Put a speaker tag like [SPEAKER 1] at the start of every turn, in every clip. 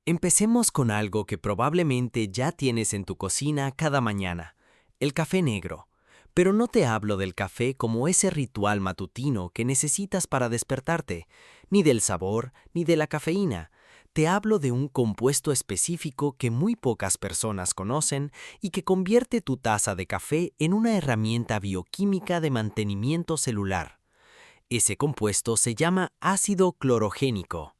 [SPEAKER 1] Empecemos con algo que probablemente ya tienes en tu cocina cada mañana, el café negro. Pero no te hablo del café como ese ritual matutino que necesitas para despertarte, ni del sabor, ni de la cafeína. Te hablo de un compuesto específico que muy pocas personas conocen y que convierte tu taza de café en una herramienta bioquímica de mantenimiento celular. Ese compuesto se llama ácido clorogénico.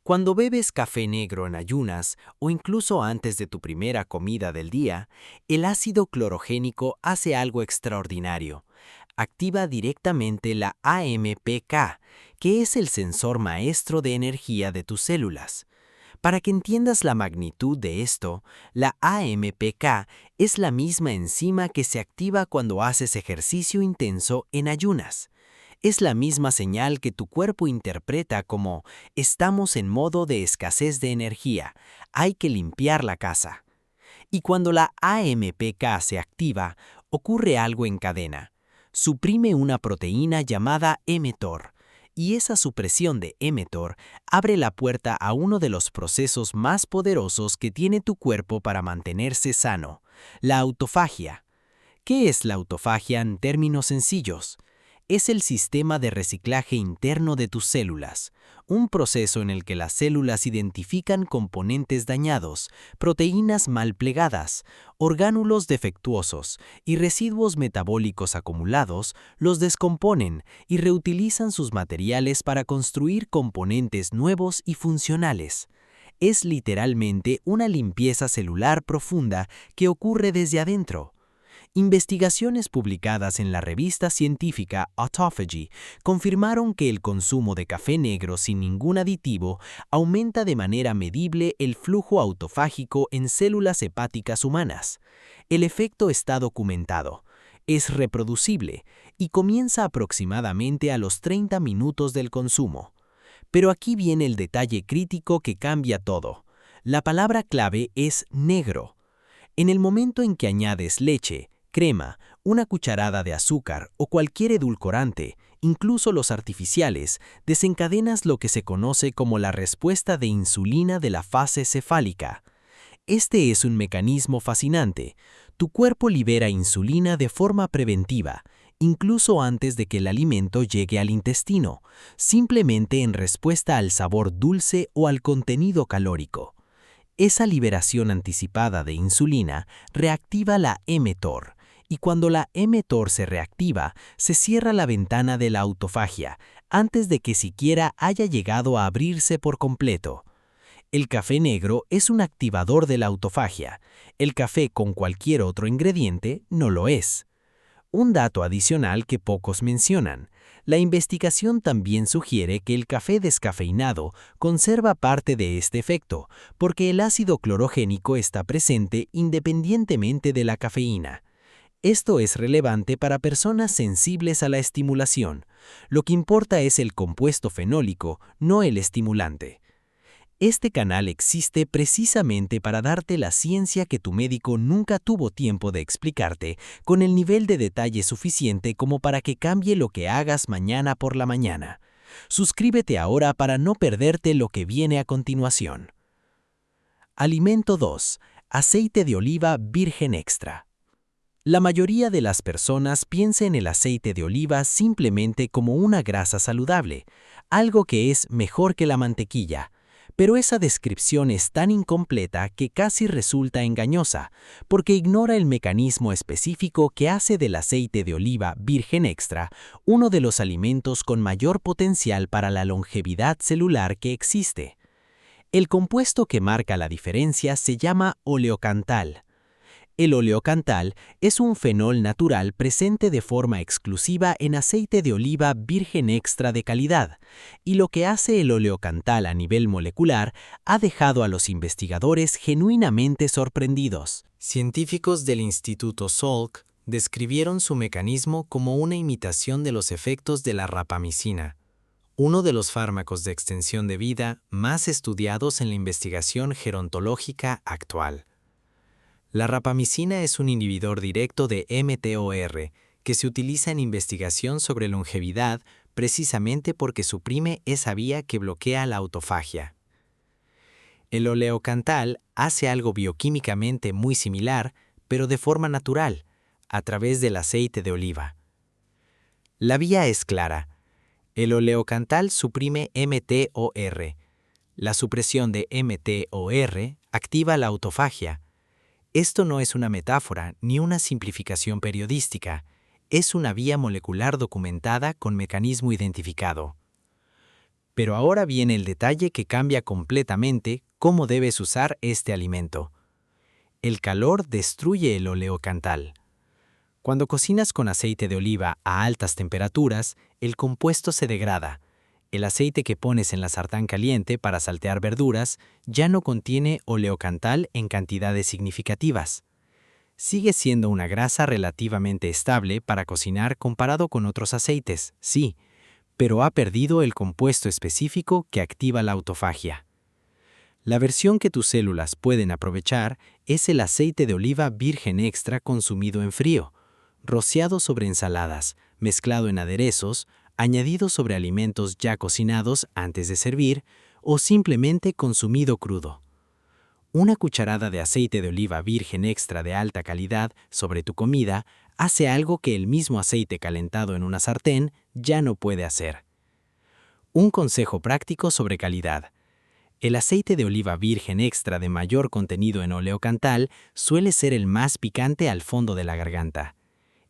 [SPEAKER 1] Cuando bebes café negro en ayunas o incluso antes de tu primera comida del día, el ácido clorogénico hace algo extraordinario. Activa directamente la AMPK, que es el sensor maestro de energía de tus células. Para que entiendas la magnitud de esto, la AMPK es la misma enzima que se activa cuando haces ejercicio intenso en ayunas. Es la misma señal que tu cuerpo interpreta como estamos en modo de escasez de energía, hay que limpiar la casa. Y cuando la AMPK se activa, ocurre algo en cadena. Suprime una proteína llamada mTOR, y esa supresión de mTOR abre la puerta a uno de los procesos más poderosos que tiene tu cuerpo para mantenerse sano, la autofagia. ¿Qué es la autofagia en términos sencillos? Es el sistema de reciclaje interno de tus células, un proceso en el que las células identifican componentes dañados, proteínas mal plegadas, orgánulos defectuosos y residuos metabólicos acumulados, los descomponen y reutilizan sus materiales para construir componentes nuevos y funcionales. Es literalmente una limpieza celular profunda que ocurre desde adentro. Investigaciones publicadas en la revista científica Autophagy confirmaron que el consumo de café negro sin ningún aditivo aumenta de manera medible el flujo autofágico en células hepáticas humanas. El efecto está documentado, es reproducible y comienza aproximadamente a los 30 minutos del consumo. Pero aquí viene el detalle crítico que cambia todo. La palabra clave es negro. En el momento en que añades leche, crema, una cucharada de azúcar o cualquier edulcorante, incluso los artificiales, desencadenas lo que se conoce como la respuesta de insulina de la fase cefálica. Este es un mecanismo fascinante. Tu cuerpo libera insulina de forma preventiva, incluso antes de que el alimento llegue al intestino, simplemente en respuesta al sabor dulce o al contenido calórico. Esa liberación anticipada de insulina reactiva la mTOR, y cuando la mTOR se reactiva, se cierra la ventana de la autofagia, antes de que siquiera haya llegado a abrirse por completo. El café negro es un activador de la autofagia. El café con cualquier otro ingrediente no lo es. Un dato adicional que pocos mencionan. La investigación también sugiere que el café descafeinado conserva parte de este efecto, porque el ácido clorogénico está presente independientemente de la cafeína. Esto es relevante para personas sensibles a la estimulación. Lo que importa es el compuesto fenólico, no el estimulante. Este canal existe precisamente para darte la ciencia que tu médico nunca tuvo tiempo de explicarte, con el nivel de detalle suficiente como para que cambie lo que hagas mañana por la mañana. Suscríbete ahora para no perderte lo que viene a continuación. Alimento 2. Aceite de oliva virgen extra. La mayoría de las personas piensa en el aceite de oliva simplemente como una grasa saludable, algo que es mejor que la mantequilla. Pero esa descripción es tan incompleta que casi resulta engañosa, porque ignora el mecanismo específico que hace del aceite de oliva virgen extra uno de los alimentos con mayor potencial para la longevidad celular que existe. El compuesto que marca la diferencia se llama oleocantal. El oleocantal es un fenol natural presente de forma exclusiva en aceite de oliva virgen extra de calidad, y lo que hace el oleocantal a nivel molecular ha dejado a los investigadores genuinamente sorprendidos. Científicos del Instituto Salk describieron su mecanismo como una imitación de los efectos de la rapamicina, uno de los fármacos de extensión de vida más estudiados en la investigación gerontológica actual. La rapamicina es un inhibidor directo de mTOR que se utiliza en investigación sobre longevidad precisamente porque suprime esa vía que bloquea la autofagia. El oleocantal hace algo bioquímicamente muy similar, pero de forma natural, a través del aceite de oliva. La vía es clara. El oleocantal suprime mTOR. La supresión de mTOR activa la autofagia. Esto no es una metáfora ni una simplificación periodística, es una vía molecular documentada con mecanismo identificado. Pero ahora viene el detalle que cambia completamente cómo debes usar este alimento. El calor destruye el oleocantal. Cuando cocinas con aceite de oliva a altas temperaturas, el compuesto se degrada. El aceite que pones en la sartén caliente para saltear verduras ya no contiene oleocantal en cantidades significativas. Sigue siendo una grasa relativamente estable para cocinar comparado con otros aceites, sí, pero ha perdido el compuesto específico que activa la autofagia. La versión que tus células pueden aprovechar es el aceite de oliva virgen extra consumido en frío, rociado sobre ensaladas, mezclado en aderezos, añadido sobre alimentos ya cocinados antes de servir o simplemente consumido crudo. Una cucharada de aceite de oliva virgen extra de alta calidad sobre tu comida hace algo que el mismo aceite calentado en una sartén ya no puede hacer. Un consejo práctico sobre calidad. El aceite de oliva virgen extra de mayor contenido en oleocantal suele ser el más picante al fondo de la garganta.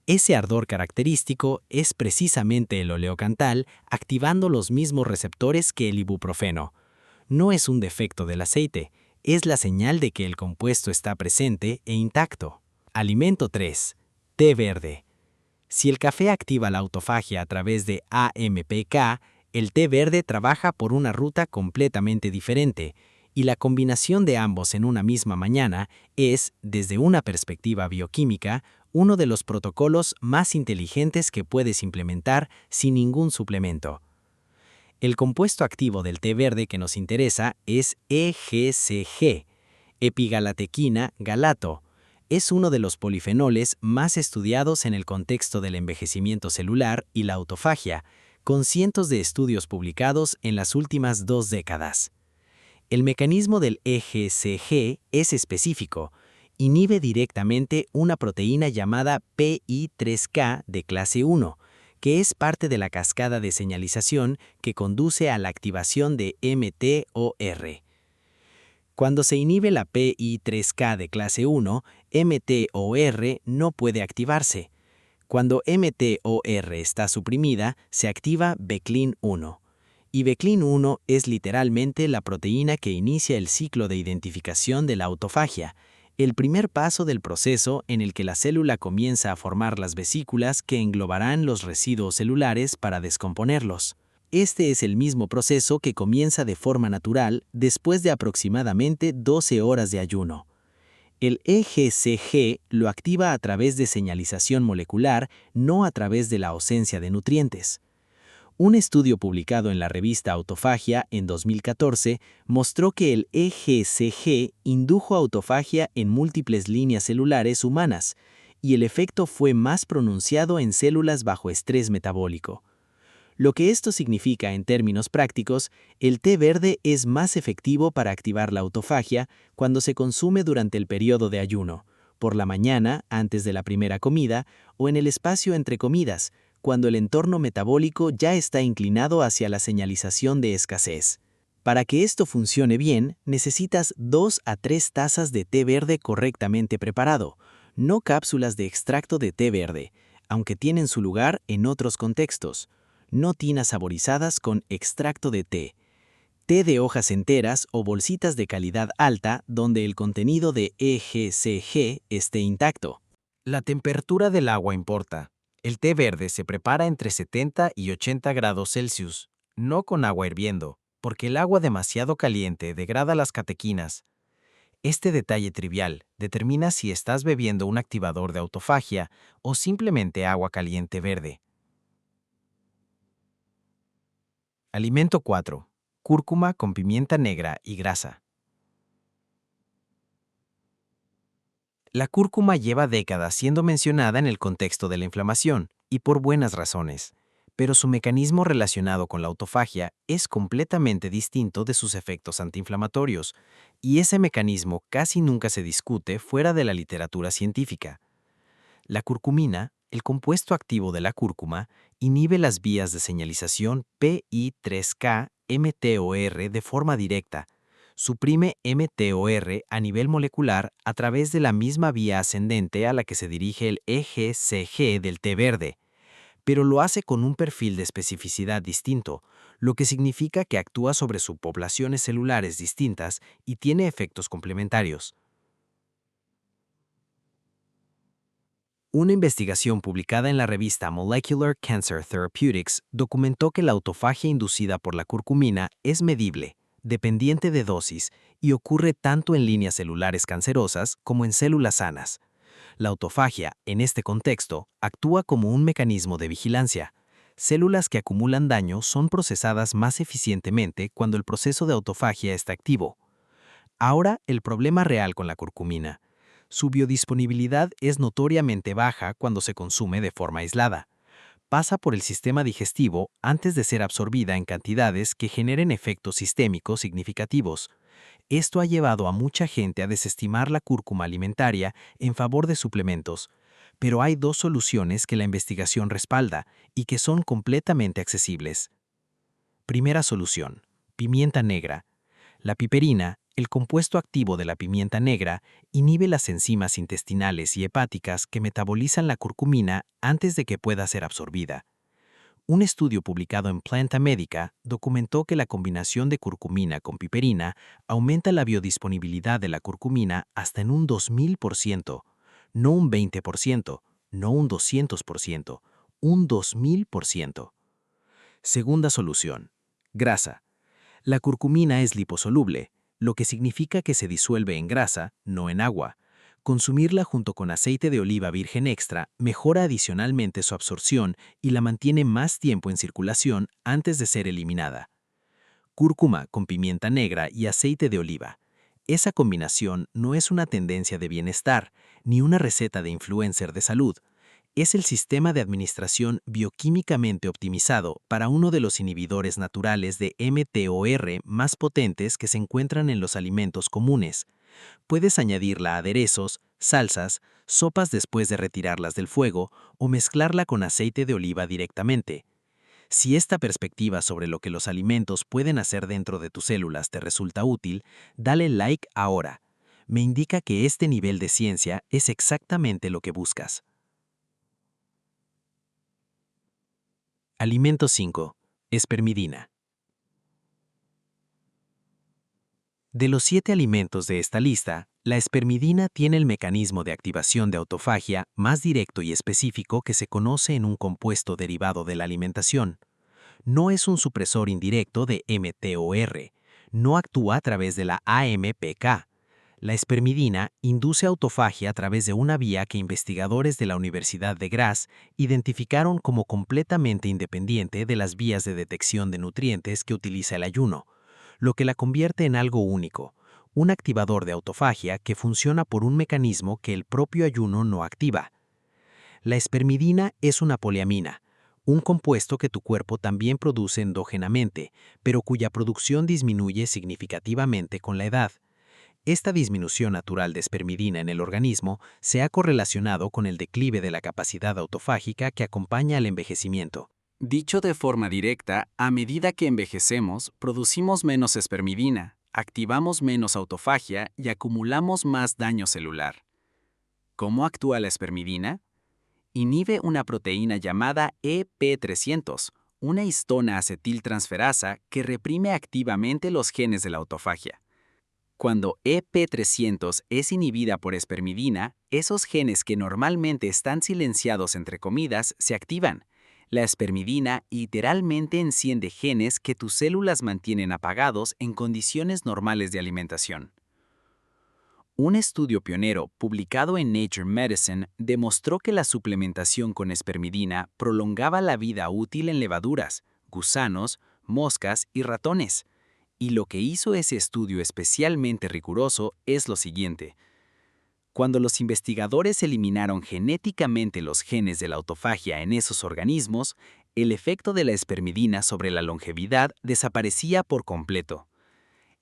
[SPEAKER 1] Ese ardor característico es precisamente el oleocantal activando los mismos receptores que el ibuprofeno. No es un defecto del aceite, es la señal de que el compuesto está presente e intacto. Alimento 3. Té verde. Si el café activa la autofagia a través de AMPK, el té verde trabaja por una ruta completamente diferente, y la combinación de ambos en una misma mañana es, desde una perspectiva bioquímica, uno de los protocolos más inteligentes que puedes implementar sin ningún suplemento. El compuesto activo del té verde que nos interesa es EGCG, epigalatequina galato. Es uno de los polifenoles más estudiados en el contexto del envejecimiento celular y la autofagia, con cientos de estudios publicados en las últimas 2 décadas. El mecanismo del EGCG es específico. Inhibe directamente una proteína llamada PI3K de clase 1, que es parte de la cascada de señalización que conduce a la activación de mTOR. Cuando se inhibe la PI3K de clase 1, mTOR no puede activarse. Cuando mTOR está suprimida, se activa Beclin 1. Y Beclin 1 es literalmente la proteína que inicia el ciclo de identificación de la autofagia, el primer paso del proceso en el que la célula comienza a formar las vesículas que englobarán los residuos celulares para descomponerlos. Este es el mismo proceso que comienza de forma natural después de aproximadamente 12 horas de ayuno. El EGCG lo activa a través de señalización molecular, no a través de la ausencia de nutrientes. Un estudio publicado en la revista Autofagia en 2014 mostró que el EGCG indujo autofagia en múltiples líneas celulares humanas, y el efecto fue más pronunciado en células bajo estrés metabólico. Lo que esto significa en términos prácticos, el té verde es más efectivo para activar la autofagia cuando se consume durante el periodo de ayuno, por la mañana antes de la primera comida o en el espacio entre comidas, cuando el entorno metabólico ya está inclinado hacia la señalización de escasez. Para que esto funcione bien, necesitas 2 a 3 tazas de té verde correctamente preparado, no cápsulas de extracto de té verde, aunque tienen su lugar en otros contextos. No tinas saborizadas con extracto de té. Té de hojas enteras o bolsitas de calidad alta donde el contenido de EGCG esté intacto. La temperatura del agua importa. El té verde se prepara entre 70 y 80 grados Celsius, no con agua hirviendo, porque el agua demasiado caliente degrada las catequinas. Este detalle trivial determina si estás bebiendo un activador de autofagia o simplemente agua caliente verde. Alimento 4. Cúrcuma con pimienta negra y grasa. La cúrcuma lleva décadas siendo mencionada en el contexto de la inflamación, y por buenas razones. pero su mecanismo relacionado con la autofagia es completamente distinto de sus efectos antiinflamatorios, y ese mecanismo casi nunca se discute fuera de la literatura científica. La curcumina, el compuesto activo de la cúrcuma, inhibe las vías de señalización PI3K-mTOR de forma directa. Suprime mTOR a nivel molecular a través de la misma vía ascendente a la que se dirige el EGCG del té verde, pero lo hace con un perfil de especificidad distinto, lo que significa que actúa sobre subpoblaciones celulares distintas y tiene efectos complementarios. Una investigación publicada en la revista Molecular Cancer Therapeutics documentó que la autofagia inducida por la curcumina es medible, dependiente de dosis, y ocurre tanto en líneas celulares cancerosas como en células sanas. La autofagia, en este contexto, actúa como un mecanismo de vigilancia. Células que acumulan daño son procesadas más eficientemente cuando el proceso de autofagia está activo. Ahora, el problema real con la curcumina. Su biodisponibilidad es notoriamente baja cuando se consume de forma aislada. Pasa por el sistema digestivo antes de ser absorbida en cantidades que generen efectos sistémicos significativos. Esto ha llevado a mucha gente a desestimar la cúrcuma alimentaria en favor de suplementos. Pero hay dos soluciones que la investigación respalda y que son completamente accesibles. Primera solución: pimienta negra. La piperina, el compuesto activo de la pimienta negra, inhibe las enzimas intestinales y hepáticas que metabolizan la curcumina antes de que pueda ser absorbida. Un estudio publicado en Planta Medica documentó que la combinación de curcumina con piperina aumenta la biodisponibilidad de la curcumina hasta en un 2000%, no un 20%, no un 200%, un 2000%. Segunda solución: grasa. La curcumina es liposoluble, lo que significa que se disuelve en grasa, no en agua. Consumirla junto con aceite de oliva virgen extra mejora adicionalmente su absorción y la mantiene más tiempo en circulación antes de ser eliminada. Cúrcuma con pimienta negra y aceite de oliva. Esa combinación no es una tendencia de bienestar, ni una receta de influencer de salud. Es el sistema de administración bioquímicamente optimizado para uno de los inhibidores naturales de mTOR más potentes que se encuentran en los alimentos comunes. Puedes añadirla a aderezos, salsas, sopas después de retirarlas del fuego o mezclarla con aceite de oliva directamente. Si esta perspectiva sobre lo que los alimentos pueden hacer dentro de tus células te resulta útil, dale like ahora. Me indica que este nivel de ciencia es exactamente lo que buscas. Alimento 5. Espermidina. De los 7 alimentos de esta lista, la espermidina tiene el mecanismo de activación de autofagia más directo y específico que se conoce en un compuesto derivado de la alimentación. No es un supresor indirecto de mTOR, no actúa a través de la AMPK. La espermidina induce autofagia a través de una vía que investigadores de la Universidad de Graz identificaron como completamente independiente de las vías de detección de nutrientes que utiliza el ayuno, lo que la convierte en algo único, un activador de autofagia que funciona por un mecanismo que el propio ayuno no activa. La espermidina es una poliamina, un compuesto que tu cuerpo también produce endógenamente, pero cuya producción disminuye significativamente con la edad. Esta disminución natural de espermidina en el organismo se ha correlacionado con el declive de la capacidad autofágica que acompaña al envejecimiento.
[SPEAKER 2] Dicho de forma directa, a medida que envejecemos, producimos menos espermidina, activamos menos autofagia y acumulamos más daño celular. ¿Cómo actúa la espermidina? Inhibe una proteína llamada EP300, una histona acetiltransferasa que reprime activamente los genes de la autofagia. Cuando EP300 es inhibida por espermidina, esos genes que normalmente están silenciados entre comidas se activan. La espermidina literalmente enciende genes que tus células mantienen apagados en condiciones normales de alimentación. Un estudio pionero publicado en Nature Medicine demostró que la suplementación con espermidina prolongaba la vida útil en levaduras, gusanos, moscas y ratones. Y lo que hizo ese estudio especialmente riguroso es lo siguiente. Cuando los investigadores eliminaron genéticamente los genes de la autofagia en esos organismos, el efecto de la espermidina sobre la longevidad desaparecía por completo.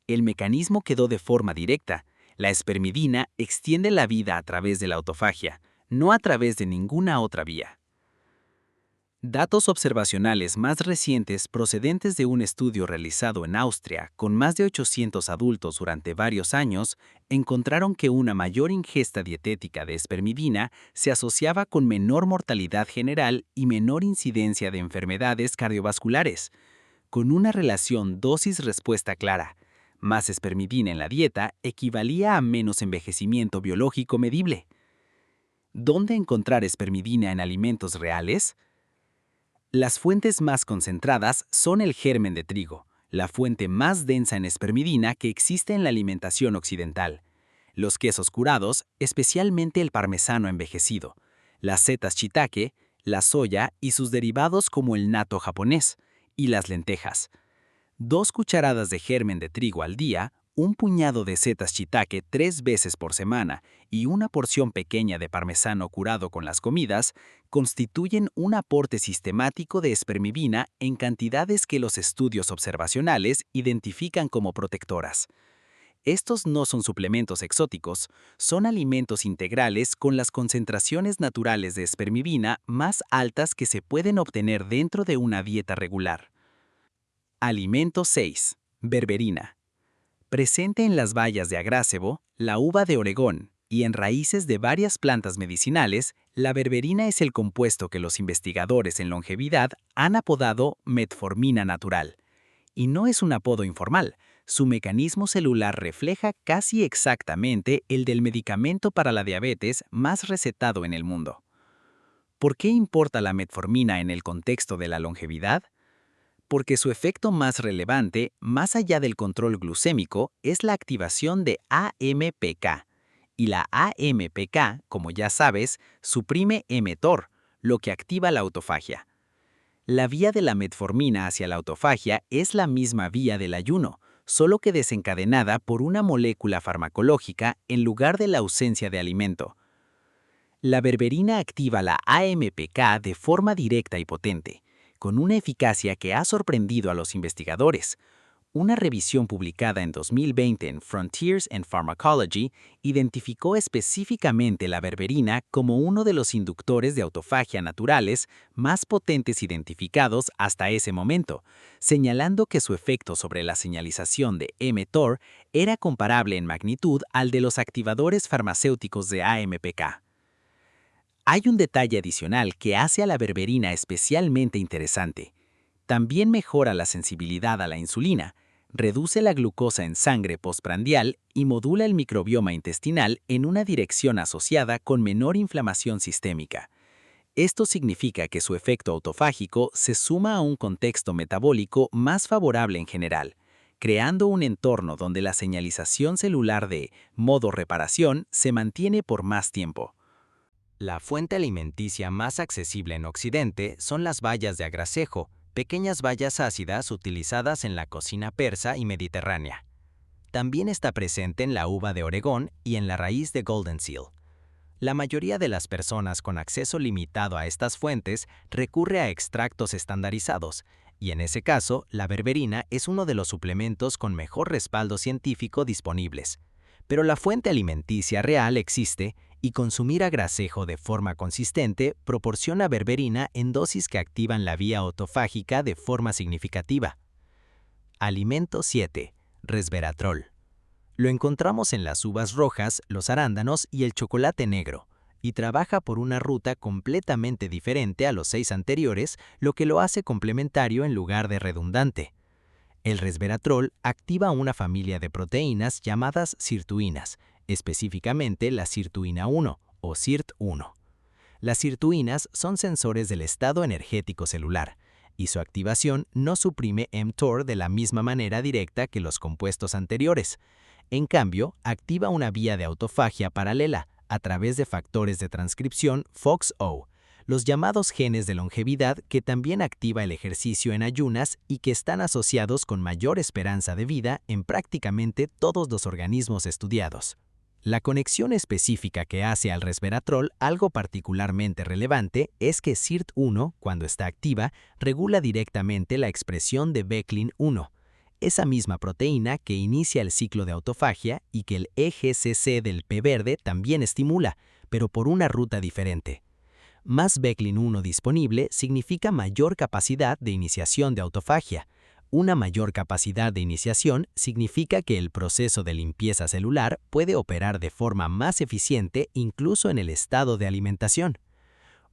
[SPEAKER 2] El mecanismo quedó de forma directa. La espermidina extiende la vida a través de la autofagia, no a través de ninguna otra vía. Datos observacionales más recientes procedentes de un estudio realizado en Austria con más de 800 adultos durante varios años encontraron que una mayor ingesta dietética de espermidina se asociaba con menor mortalidad general y menor incidencia de enfermedades cardiovasculares, con una relación dosis-respuesta clara. Más espermidina en la dieta equivalía a menos envejecimiento biológico medible. ¿Dónde encontrar espermidina en alimentos reales? Las fuentes más concentradas son el germen de trigo, la fuente más densa en espermidina que existe en la alimentación occidental, los quesos curados, especialmente el parmesano envejecido, las setas shiitake, la soya y sus derivados como el natto japonés, y las lentejas. 2 cucharadas de germen de trigo al día, un puñado de setas shiitake 3 veces por semana y una porción pequeña de parmesano curado con las comidas constituyen un aporte sistemático de espermidina en cantidades que los estudios observacionales identifican como protectoras. Estos no son suplementos exóticos, son alimentos integrales con las concentraciones naturales de espermidina más altas que se pueden obtener dentro de una dieta regular. Alimento 6. Berberina. Presente en las bayas de agrácebo, la uva de Oregón y en raíces de varias plantas medicinales, la berberina es el compuesto que los investigadores en longevidad han apodado metformina natural. Y no es un apodo informal, su mecanismo celular refleja casi exactamente el del medicamento para la diabetes más recetado en el mundo. ¿Por qué importa la metformina en el contexto de la longevidad? Porque su efecto más relevante, más allá del control glucémico, es la activación de AMPK. Y la AMPK, como ya sabes, suprime mTOR, lo que activa la autofagia. La vía de la metformina hacia la autofagia es la misma vía del ayuno, solo que desencadenada por una molécula farmacológica en lugar de la ausencia de alimento. La berberina activa la AMPK de forma directa y potente, con una eficacia que ha sorprendido a los investigadores. Una revisión publicada en 2020 en Frontiers in Pharmacology identificó específicamente la berberina como uno de los inductores de autofagia naturales más potentes identificados hasta ese momento, señalando que su efecto sobre la señalización de mTOR era comparable en magnitud al de los activadores farmacéuticos de AMPK. Hay un detalle adicional que hace a la berberina especialmente interesante. También mejora la sensibilidad a la insulina, reduce la glucosa en sangre postprandial y modula el microbioma intestinal en una dirección asociada con menor inflamación sistémica. Esto significa que su efecto autofágico se suma a un contexto metabólico más favorable en general, creando un entorno donde la señalización celular de modo reparación se mantiene por más tiempo.
[SPEAKER 1] La fuente alimenticia más accesible en Occidente son las bayas de agracejo, pequeñas bayas ácidas utilizadas en la cocina persa y mediterránea. También está presente en la uva de Oregón y en la raíz de Golden Seal. La mayoría de las personas con acceso limitado a estas fuentes recurre a extractos estandarizados, y en ese caso, la berberina es uno de los suplementos con mejor respaldo científico disponibles. Pero la fuente alimenticia real existe y consumir agracejo de forma consistente proporciona berberina en dosis que activan la vía autofágica de forma significativa. Alimento 7. Resveratrol. Lo encontramos en las uvas rojas, los arándanos y el chocolate negro, y trabaja por una ruta completamente diferente a los 6 anteriores, lo que lo hace complementario en lugar de redundante. El resveratrol activa una familia de proteínas llamadas sirtuinas, específicamente la sirtuina 1 o SIRT1. Las sirtuinas son sensores del estado energético celular, y su activación no suprime mTOR de la misma manera directa que los compuestos anteriores. En cambio, activa una vía de autofagia paralela a través de factores de transcripción FOXO, los llamados genes de longevidad que también activa el ejercicio en ayunas y que están asociados con mayor esperanza de vida en prácticamente todos los organismos estudiados. La conexión específica que hace al resveratrol algo particularmente relevante es que SIRT1, cuando está activa, regula directamente la expresión de Beclin-1, esa misma proteína que inicia el ciclo de autofagia y que el EGCC del P verde también estimula, pero por una ruta diferente. Más Beclin-1 disponible significa mayor capacidad de iniciación de autofagia. Una mayor capacidad de iniciación significa que el proceso de limpieza celular puede operar de forma más eficiente incluso en el estado de alimentación.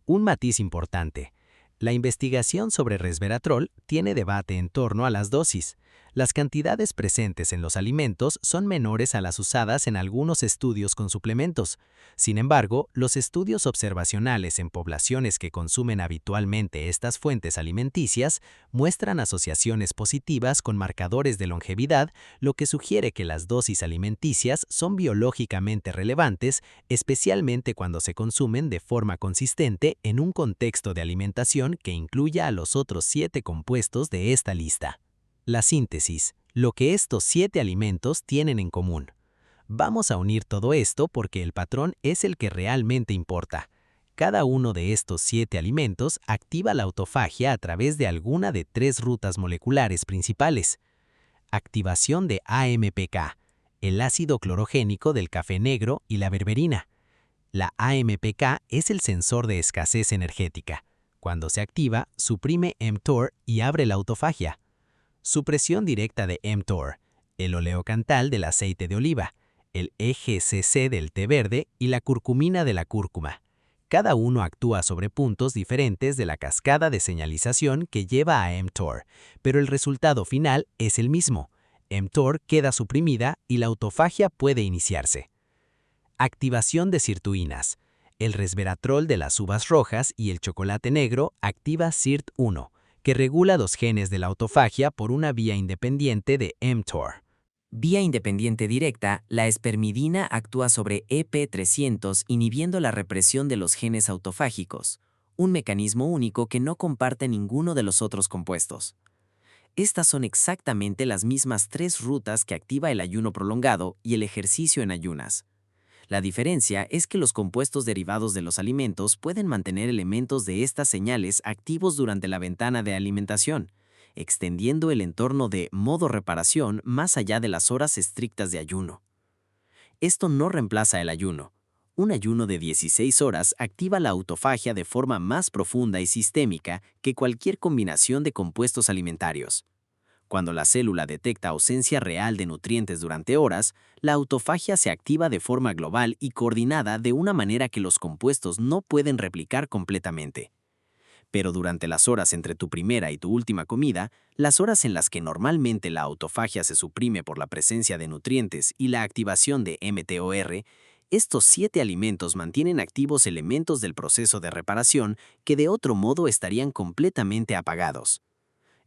[SPEAKER 1] Un matiz importante. La investigación sobre resveratrol tiene debate en torno a las dosis. Las cantidades presentes en los alimentos son menores a las usadas en algunos estudios con suplementos. Sin embargo, los estudios observacionales en poblaciones que consumen habitualmente estas fuentes alimenticias muestran asociaciones positivas con marcadores de longevidad, lo que sugiere que las dosis alimenticias son biológicamente relevantes, especialmente cuando se consumen de forma consistente en un contexto de alimentación que incluya a los otros 7 compuestos de esta lista. La síntesis, lo que estos 7 alimentos tienen en común. Vamos a unir todo esto porque el patrón es el que realmente importa. Cada uno de estos 7 alimentos activa la autofagia a través de alguna de 3 rutas moleculares principales. Activación de AMPK, el ácido clorogénico del café negro y la berberina. La AMPK es el sensor de escasez energética. Cuando se activa, suprime mTOR y abre la autofagia. Supresión directa de mTOR, el oleocantal del aceite de oliva, el EGCC del té verde y la curcumina de la cúrcuma. Cada uno actúa sobre puntos diferentes de la cascada de señalización que lleva a mTOR, pero el resultado final es el mismo. mTOR queda suprimida y la autofagia puede iniciarse. Activación de sirtuinas. El resveratrol de las uvas rojas y el chocolate negro activa SIRT1, que regula los genes de la autofagia por una vía independiente de mTOR.
[SPEAKER 3] Vía independiente directa, la espermidina actúa sobre EP300 inhibiendo la represión de los genes autofágicos, un mecanismo único que no comparte ninguno de los otros compuestos. Estas son exactamente las mismas 3 rutas que activa el ayuno prolongado y el ejercicio en ayunas. La diferencia es que los compuestos derivados de los alimentos pueden mantener elementos de estas señales activos durante la ventana de alimentación, extendiendo el entorno de modo reparación más allá de las horas estrictas de ayuno. Esto no reemplaza el ayuno. Un ayuno de 16 horas activa la autofagia de forma más profunda y sistémica que cualquier combinación de compuestos alimentarios. Cuando la célula detecta ausencia real de nutrientes durante horas, la autofagia se activa de forma global y coordinada de una manera que los compuestos no pueden replicar completamente. Pero durante las horas entre tu primera y tu última comida, las horas en las que normalmente la autofagia se suprime por la presencia de nutrientes y la activación de mTOR, estos 7 alimentos mantienen activos elementos del proceso de reparación que de otro modo estarían completamente apagados.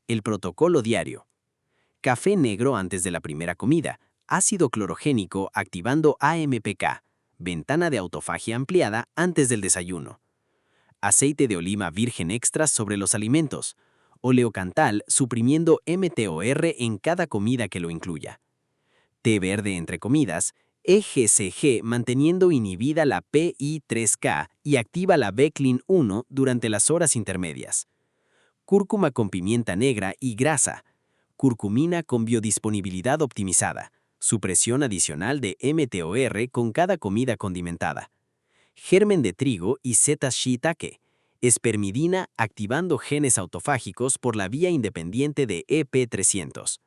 [SPEAKER 3] El protocolo diario. Café negro antes de la primera comida, ácido clorogénico activando AMPK, ventana de autofagia ampliada antes del desayuno. Aceite de oliva virgen extra sobre los alimentos, oleocantal suprimiendo mTOR en cada comida que lo incluya. Té verde entre comidas, EGCG manteniendo inhibida la PI3K y activa la Beclin-1 durante las horas intermedias. Cúrcuma con pimienta negra y grasa, curcumina con biodisponibilidad optimizada, supresión adicional de mTOR con cada comida condimentada. Germen de trigo y setas shiitake, espermidina activando genes autofágicos por la vía independiente de EP300.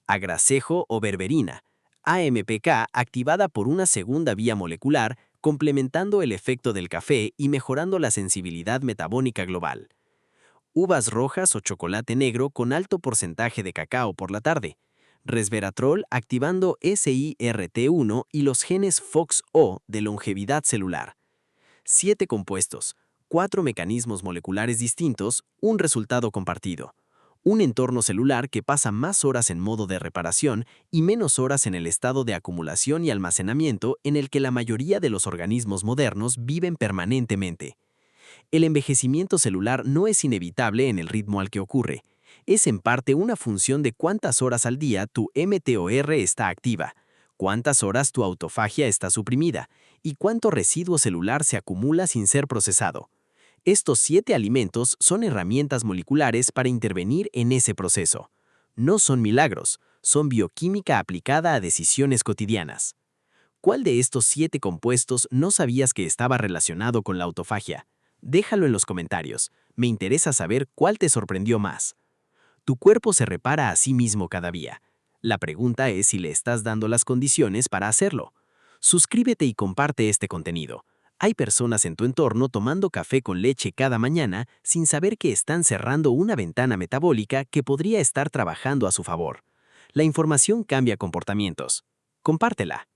[SPEAKER 3] Agracejo o berberina, AMPK activada por una segunda vía molecular, complementando el efecto del café y mejorando la sensibilidad metabólica global. Uvas rojas o chocolate negro con alto porcentaje de cacao por la tarde. Resveratrol activando SIRT1 y los genes FOXO de longevidad celular. 7 compuestos, 4 mecanismos moleculares distintos, un resultado compartido. Un entorno celular que pasa más horas en modo de reparación y menos horas en el estado de acumulación y almacenamiento en el que la mayoría de los organismos modernos viven permanentemente. El envejecimiento celular no es inevitable en el ritmo al que ocurre. Es en parte una función de cuántas horas al día tu mTOR está activa,
[SPEAKER 4] cuántas horas tu autofagia está suprimida y cuánto residuo celular se acumula sin ser procesado. Estos 7 alimentos son herramientas moleculares para intervenir en ese proceso. No son milagros, son bioquímica aplicada a decisiones cotidianas. ¿Cuál de estos 7 compuestos no sabías que estaba relacionado con la autofagia? Déjalo en los comentarios. Me interesa saber cuál te sorprendió más. Tu cuerpo se repara a sí mismo cada día. La pregunta es si le estás dando las condiciones para hacerlo. Suscríbete y comparte este contenido. Hay personas en tu entorno tomando café con leche cada mañana sin saber que están cerrando una ventana metabólica que podría estar trabajando a su favor. La información cambia comportamientos. Compártela.